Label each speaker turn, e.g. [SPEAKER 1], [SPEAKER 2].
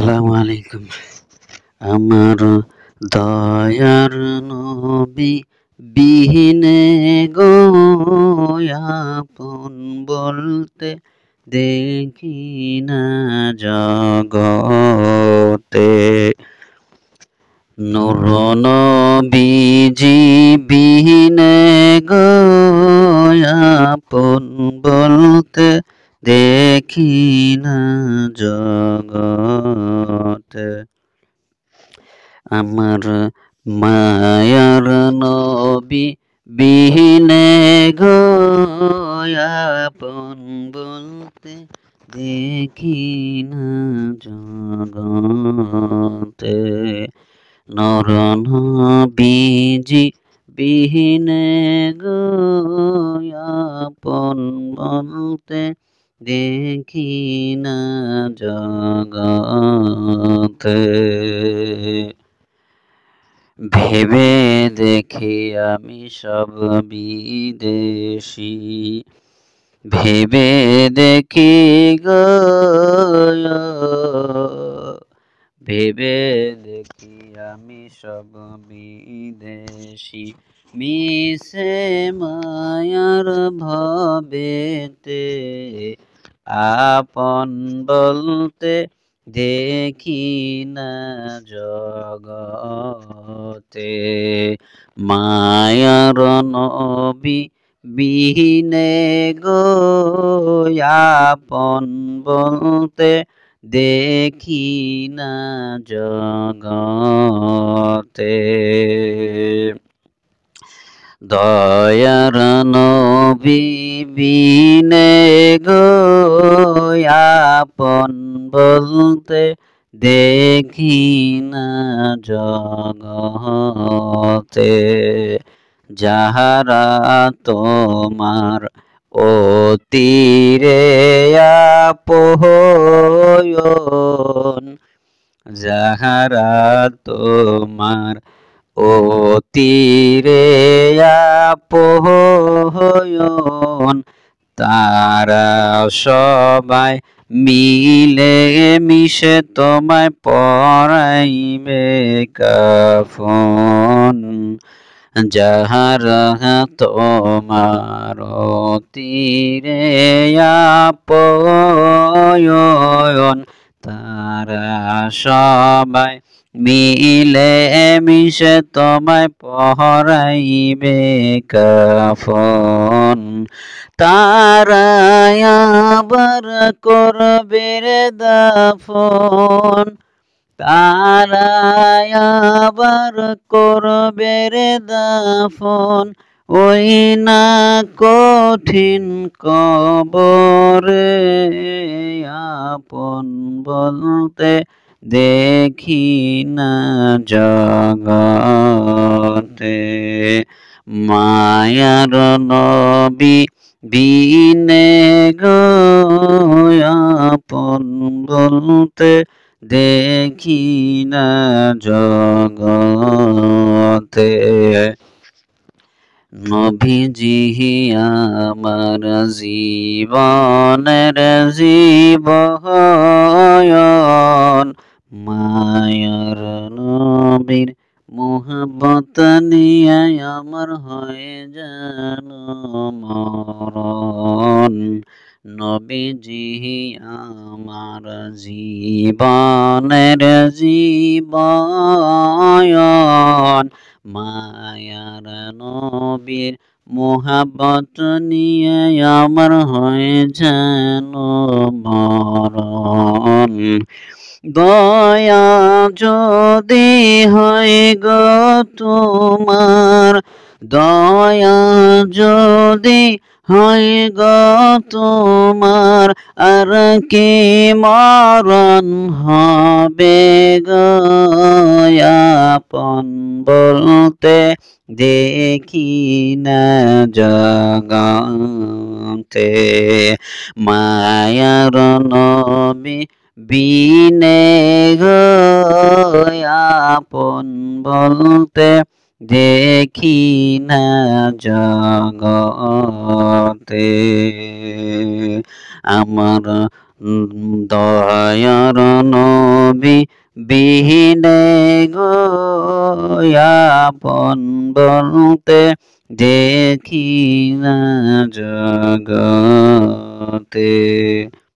[SPEAKER 1] আসসালামু আলাইকুম। আমার দয়ার নবী বিহীনে গো আপন বলতে দেখি না জগতে। নূর নবীজি বিহীনে গো আপন বলতে দেখি না জগতে। আমার মায়ার নবী বিহীনে গো আপন বলতে দেখি না জগতে। নর নবীজি বিহীনে গো আপন বলতে দেখি না জগতে। ভেবে দেখি আমি সব বিদেশি, ভেবে দেখি গো, ভেবে দেখি আমি সব বিদেশি। মিশে মায়ার ভবেতে আপন বলতে দেখি না জগতে। মায়ার নবী বিহীনে গো আপন বলতে দেখি না জগতে। দয়ার নবী বিনে গো আপন বলতে দেখি না জগতে। যাহারা তোমার অতিরে আপন, যাহারা তোমার অতিরে আপন, তারা সবাই মিলে মিশে তোমায় পরাইবে কাফন। যাহারা তোমার অতিরে আপন, তারা সবাই মিলে মিশে তোমায় পরাইবে কাফন। তারা আবার করবে রে দাফন, তারা আবার করবে রে দাফন। ওই না কঠিন কবরে আপন বলতে দেখি না জগতে। মায়ার নবী বিনে গো আপন বলতে দেখি না জগতে। নবীজি আমার জীবনের জীবন, মায়ার নবীর মোহব্বত নিয়ে আমার হয়ে যেন মরণ। নবীজি আমার জীবনের জীবন, মায়ার নবীর মোহাব্বত নিয়ে আমার হয়ে যেন মরণ। দয়া যদি হয় গো তোমার, দয়া যদি হয় গো তোমার, আর কি মরণ হবে গো আপন বলতে দেখি না জগতে। মায়ার নবী বিনে গো আপন বলতে দেখি না জগতে। আমার দয়ার নবী বিহীনে গো আপন বলতে দেখি না জগতে।